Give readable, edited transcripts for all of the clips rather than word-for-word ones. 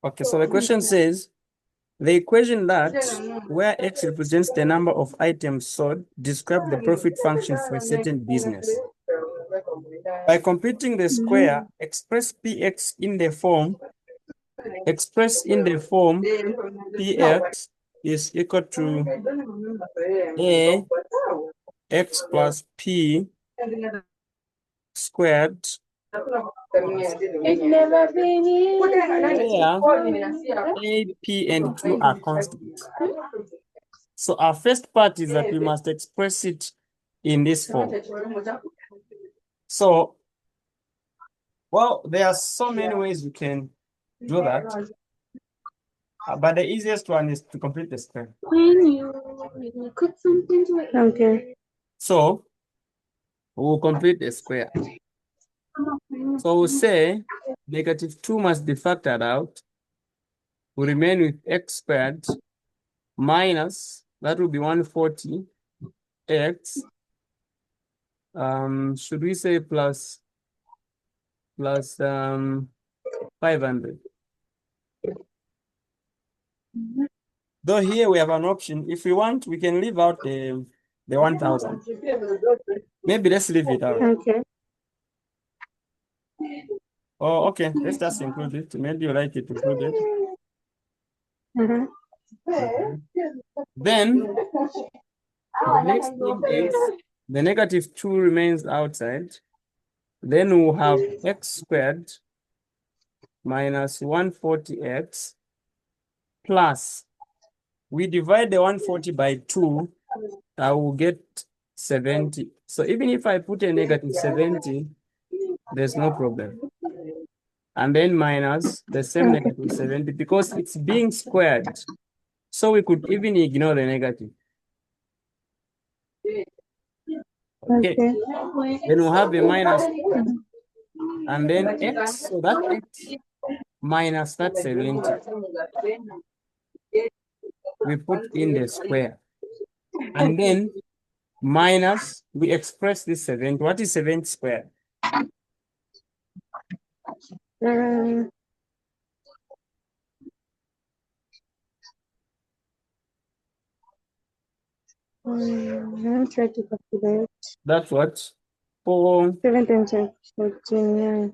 Okay, so the question says, the equation that where x represents the number of items sold, describe the profit function for a certain business. By computing the square, express px in the form, px is equal to a x plus p squared where a, p, and q are constants. So our first part is that we must express it in this form. So, well, there are so many ways you can do that. But the easiest one is to complete the square. When you cook something to it. Okay. So we'll complete the square. So we'll say -2 must be factored out. We remain with x squared minus, that will be 140 x. Should we say plus 500? Though here we have an option. If we want, we can leave out the 1000. Maybe let's leave it out. Okay. Oh, okay. Let's just include it. Maybe you like it included. Mm-hmm. Then the next thing is the -2 remains outside. Then we'll have x squared minus 140x plus, we divide the 140 by 2, I will get 70. So even if I put a -70, there's no problem. And then minus the same -70 because it's being squared. So we could even ignore the negative. Okay. Then we'll have a minus and then x, so that x minus that 70. We put in the square. And then minus, we express this 70. What is 70 squared? I'm trying to calculate. That's what? 4 7 times 14, yeah.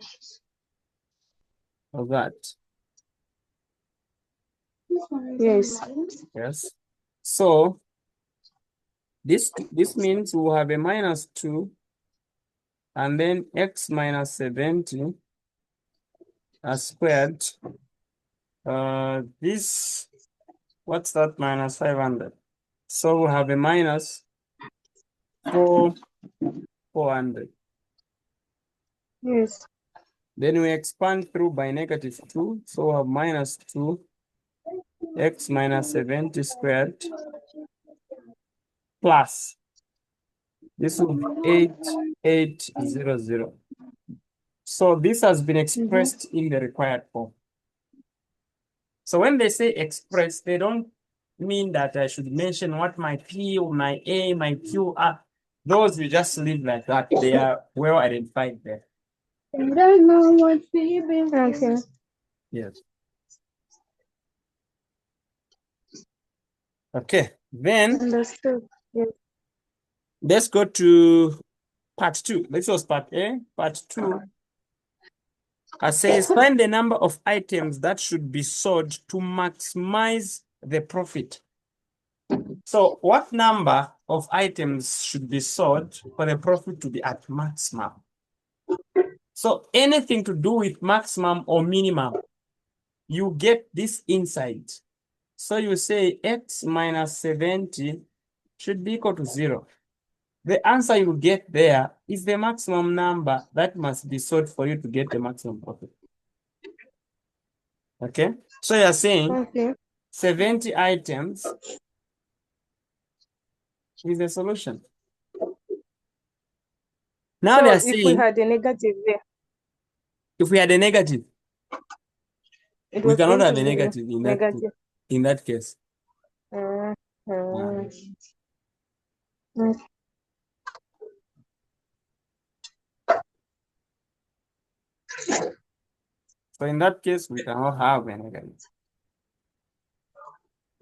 of that. Yes. Yes. So this means we'll have a -2 and then x minus 70 squared. This, what's that, minus 500? So we'll have a minus 400. Yes. Then we expand through by -2, so we'll have -2 x minus 70 squared plus, this will be 8800. So this has been expressed in the required form. So when they say express, they don't mean that I should mention what my P or my A, my Q are. Those we just leave like that. They are well identified there. I don't know what baby. Okay. Yes. Okay. Then Understood. Yes. let's go to part 2. This was part A. Part 2. It says find the number of items that should be sold to maximize the profit. So what number of items should be sold for the profit to be at maximum? So anything to do with maximum or minimum, you get this insight. So you say x minus 70 should be equal to 0. The answer you get there is the maximum number that must be sold for you to get the maximum profit. Okay? So you're saying 70 items is the solution. Now So they're if we saying, had a negative there, if we had a negative, it we was cannot going have to a be negative negative. in that case. So in that case, we cannot have a negative.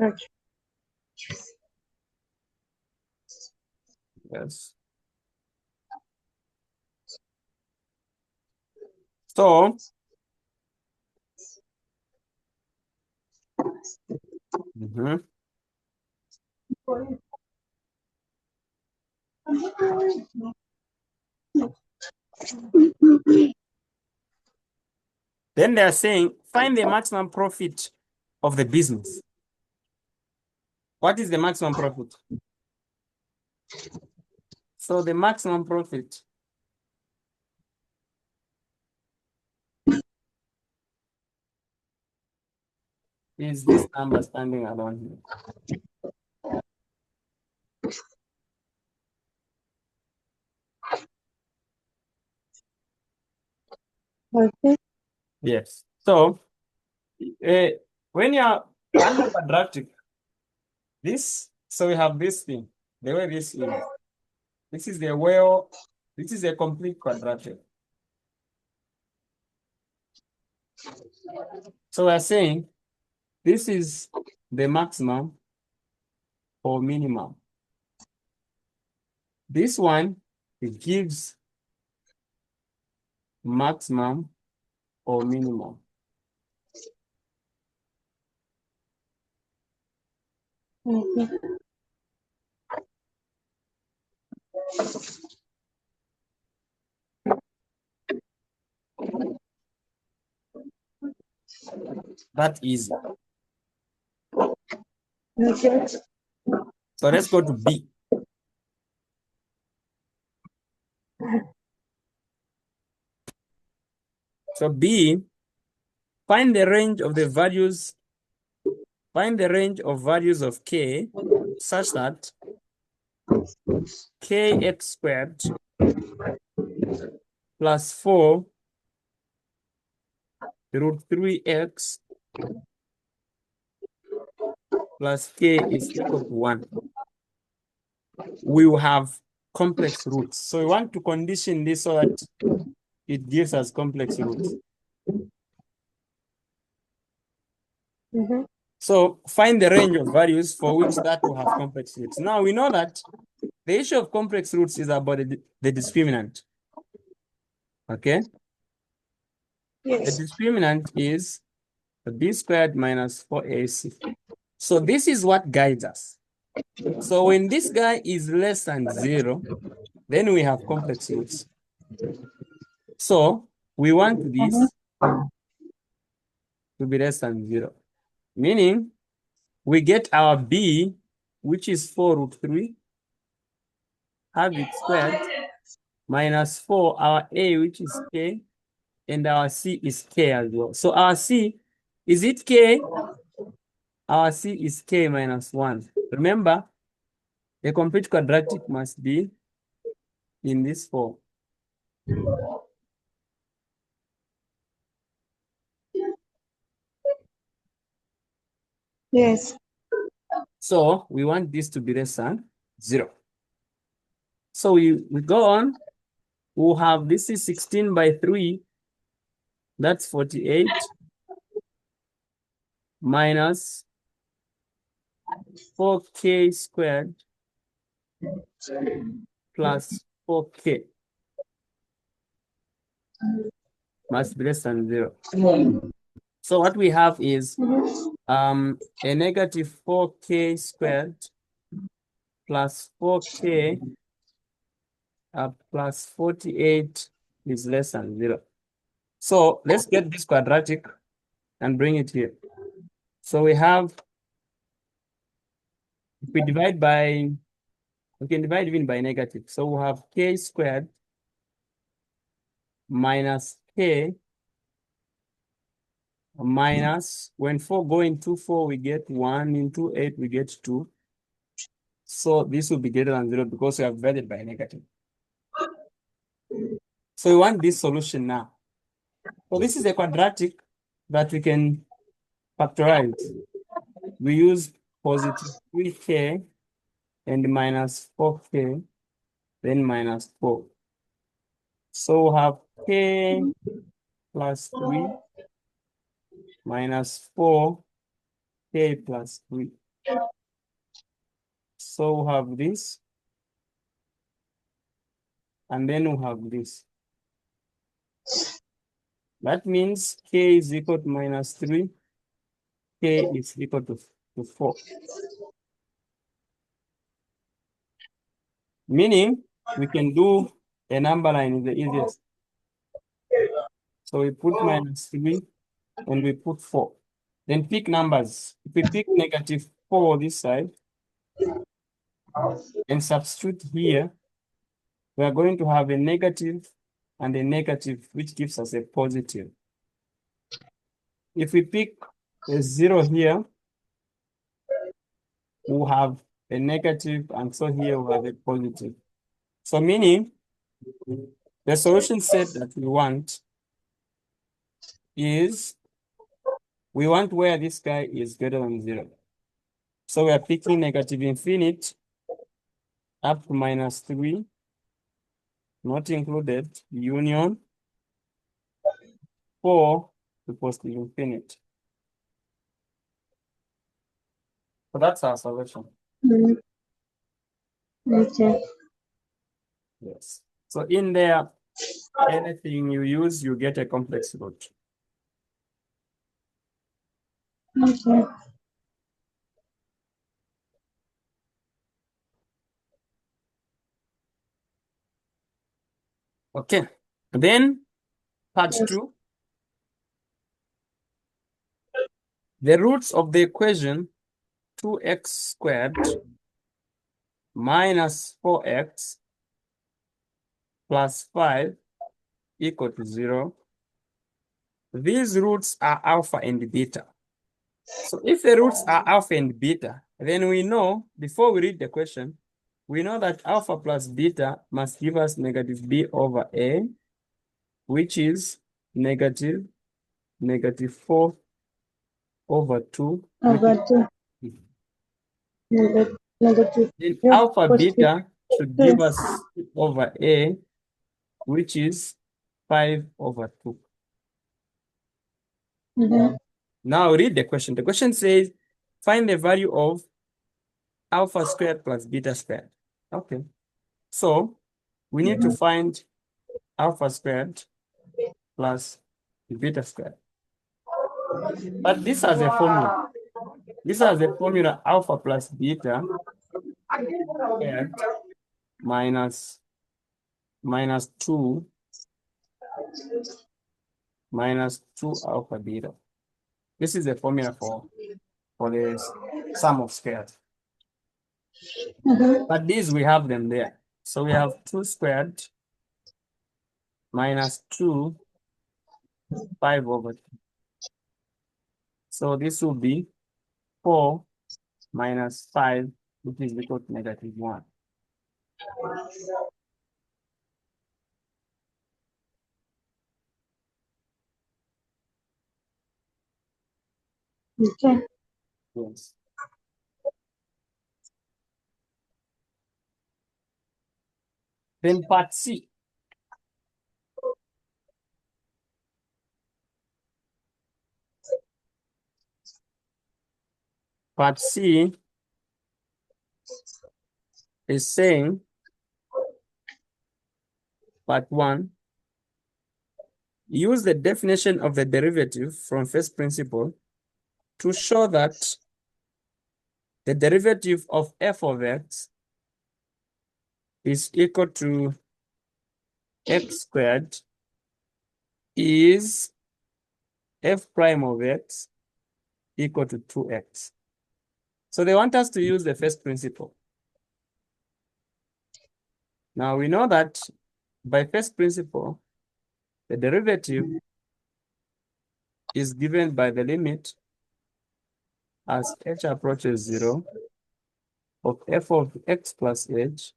Okay. Yes. So, mhm. Then they are saying, find the maximum profit of the business. What is the maximum profit? So the maximum profit is this number standing alone here. Okay. Yes. So when you are under quadratic, so we have this thing, the way this is. This is this is a complete quadratic. So we're saying this is the maximum or minimum. This one, it gives maximum or minimum. Okay. That easy. Okay. So let's go to B. So B, find the range of values of K such that Kx squared plus 4 root 3x plus K is equal to 1. We will have complex roots. So we want to condition this so that it gives us complex roots. Mm-hmm. So find the range of values for which that will have complex roots. Now we know that the issue of complex roots is about the discriminant. Okay? Yes. The discriminant is b squared minus 4ac. So this is what guides us. So when this guy is less than 0, then we have complex roots. So we want this to be less than 0, meaning we get our b, which is 4 root 3, have it squared, minus 4, our a, which is k, and our c is k as well. So our c, is it k? Our c is k minus 1. Remember, a complete quadratic must be in this form. Yes. So we want this to be less than 0. So we go on. We'll have this is 16 by 3. That's 48 minus 4k squared plus 4k must be less than 0. So what we have is a negative 4k squared plus 4k plus 48 is less than 0. So let's get this quadratic and bring it here. So we have, if we divide by, we can divide even by negative. So we have k squared minus k minus, when 4 go into 4, we get 1, into 8, we get 2. So this will be greater than 0 because we have divided by negative. So we want this solution now. So this is a quadratic that we can factorize. We use positive 3k and minus 4k, then minus 4. So we have k plus 3 minus 4k plus 3. So we have this, and then we have this. That means k is equal to minus 3, k is equal to 4. Meaning, we can do a number line is the easiest. So we put minus 3 and we put 4. Then pick numbers. If we pick negative 4 this side and substitute here, we are going to have a negative and a negative, which gives us a positive. If we pick a 0 here, we'll have a negative, and so here we have a positive. So meaning, the solution set that we want is, we want where this guy is greater than 0. So we are picking negative infinite up to minus 3, not included, union 4 to positive infinite. So that's our solution. Okay. Yes. So in there, anything you use, you get a complex root. Okay. Okay. Then part Yes. 2, the roots of the equation 2x squared minus 4x plus 5 equal to 0. These roots are alpha and beta. So if the roots are alpha and beta, then we know, before we read the question, we know that alpha plus beta must give us negative b over a, which is negative 4 over 2. Over 2. Negative. Then Yeah, alpha positive. beta should give us 2 over a, which is 5 over 2. Now read the question. The question says, find the value of alpha squared plus beta squared. Okay. So we need to find alpha squared plus beta squared. But this has a formula. This has a formula alpha plus beta squared minus 2 minus 2 alpha beta. This is the formula for the sum of squares. But these, we have them there. So we have 2 squared minus 2, 5 over 2. So this will be 4 minus 5, which is equal to negative 1. Okay. Yes. Then part C. Part C is saying, part 1, use the definition of the derivative from first principle to show that the derivative of f of x is equal to x squared is f prime of x equal to 2x. So they want us to use the first principle. Now we know that by first principle, the derivative is given by the limit as h approaches 0 of f of x plus h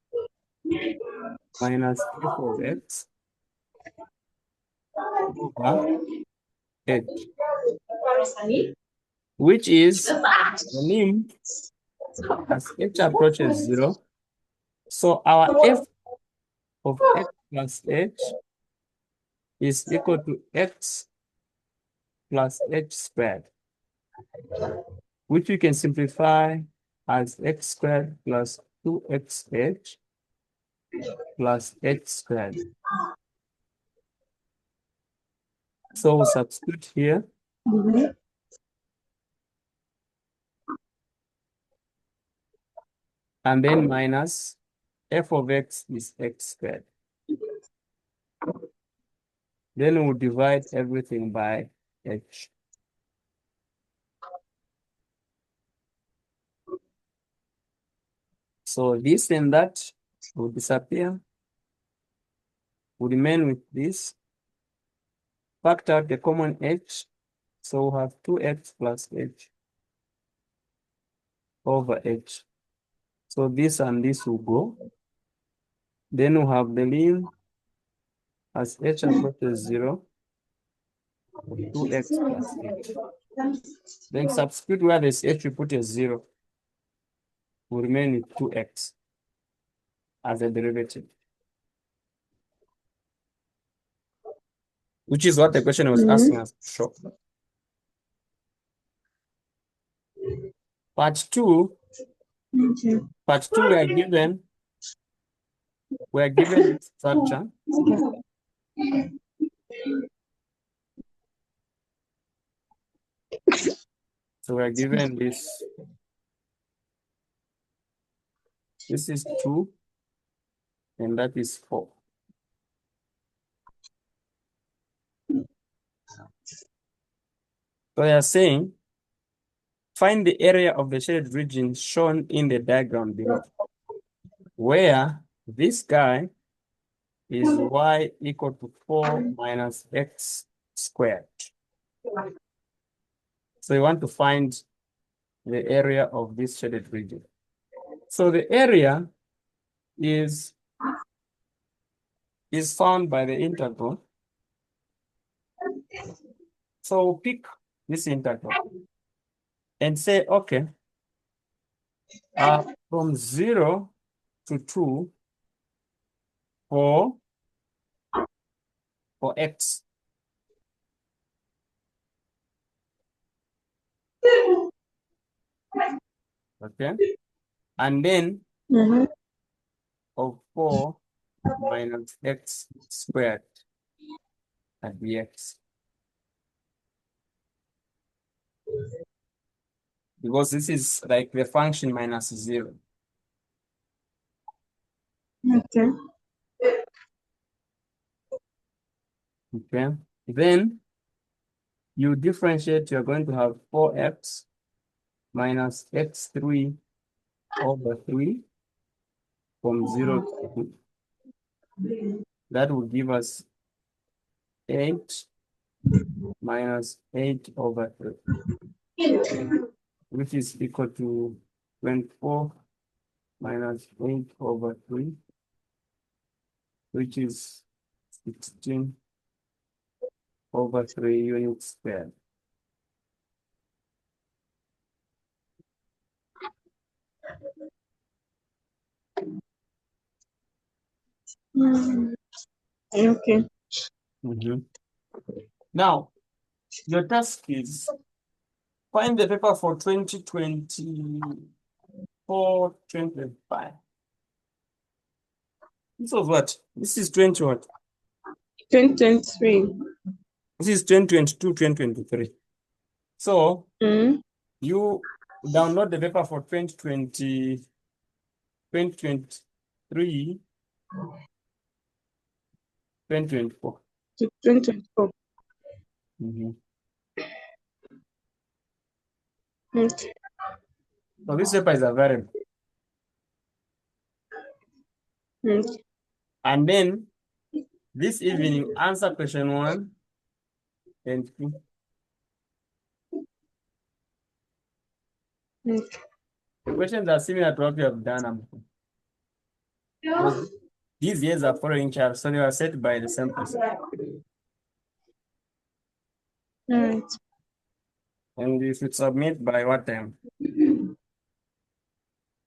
minus f of x over h, which is the lim as h approaches 0. So our f of x plus h is equal to x plus h squared, which we can simplify as x squared plus 2xh plus h squared. So we substitute here, Mhm. and then minus f of x is x squared. Then we'll divide everything by h. So this and that will disappear. We remain with this. Factor out the common h. So we have 2x plus h over h. So this and this will go. Then we have the limit as h approaches 0 of 2x plus h. Then substitute where this h, we put a 0. We remain with 2x as a derivative, which is what the question was asking Mhm. us to show. Part two, Okay. we are given this structure. So we are given this. This is 2, and that is 4. So they are saying, find the area of the shaded region shown in the diagram below, where this guy is y equal to 4 minus x squared. So you want to find the area of this shaded region. So the area is found by the integral. So we'll pick this integral and say, okay, from 0 to 2 for x. Okay. And then Mhm. of 4 minus x squared at dx. Because this is like the function minus 0. Okay. Okay. Then you differentiate, you're going to have 4x minus x3 over 3 from 0 to 2. That will give us 8 minus 8 over 3, which is equal to 24 minus 8 over 3, which is 16 over 3 units squared. Mm. Okay. Mhm. Now, your task is find the paper for 2024, 2025. This was what? This is 20 what? 2023. This is 2022, 2023. So Mm. you download the paper for 2020, 2023, 2024. To 2024. Mhm. Okay. So this paper is available. Okay. And then this evening, you answer question 1 and 2. Okay. The questions are similar to what you have done before. Because these years are following each other, so they are set by the same person. All right. And you should submit by what time?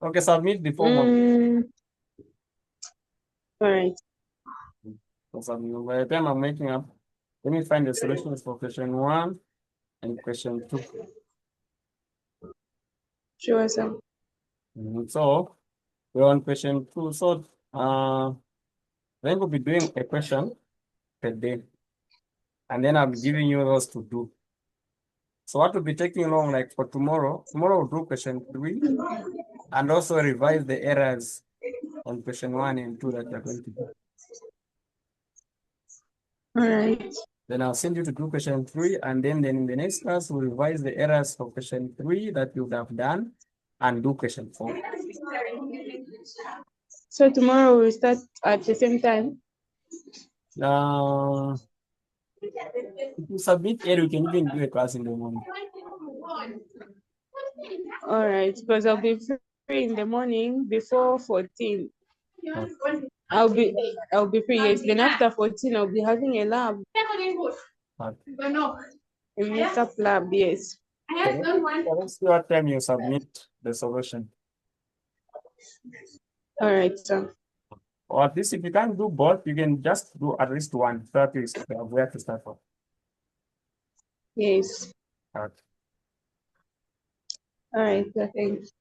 Okay, submit before morning. Mm. All right. So by the time I'm making up, let me find the solutions for question 1 and question 2. Sure, sir. So we're on question 2. So then we'll be doing a question per day, and then I'm giving you those to do. So what will be taking long, like for tomorrow we'll do question 3 and also revise the errors on question 1 and 2 that you're going to do. All right. Then I'll send you to do question 3, and then in the next class we'll revise the errors of question 3 that you would have done and do question 4. So tomorrow we start at the same time. If you submit early, you can even do a class in the morning. All right, because I'll be free in the morning before 14. Okay. I'll be free, yes. Then after 14, I'll be having a lab. Okay. A makeup lab, yes. So let's see what time you submit the solution. All right, sir. Or at least if you can't do both, you can just do at least one. So at least where to start from. Yes. Okay. All right, sir. Thanks.